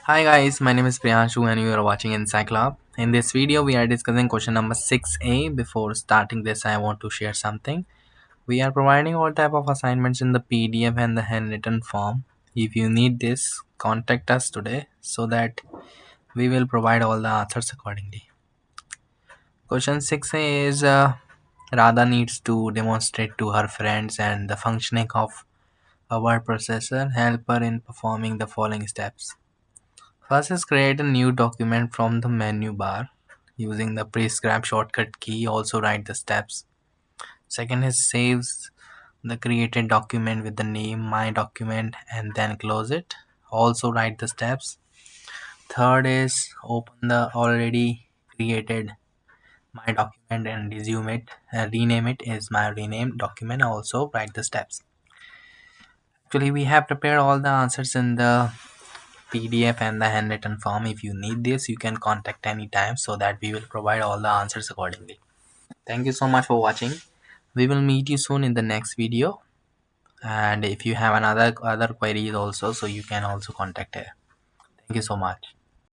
Hi guys, my name is Priyanshu and you are watching Inside Club. In this video, we are discussing question number 6A. Before starting this, I want to share something. We are providing all type of assignments in the PDF and the handwritten form. If you need this, contact us today so that we will provide all the answers accordingly. Question 6A is Radha needs to demonstrate to her friends and the functioning of a word processor. Help her in performing the following steps. First is create a new document from the menu bar using the prescribed shortcut key. Also write the steps. Second is saves the created document with the name my document and then close it. Also write the steps. Third is open the already created my document and resume it. Rename it as my rename document. Also write the steps. Actually, we have prepared all the answers in the PDF and the handwritten form. If you need this, you can contact anytime so that we will provide all the answers accordingly. Thank you so much for watching. We will meet you soon in the next video. And if you have another other queries also, so you can also contact her. Thank you so much.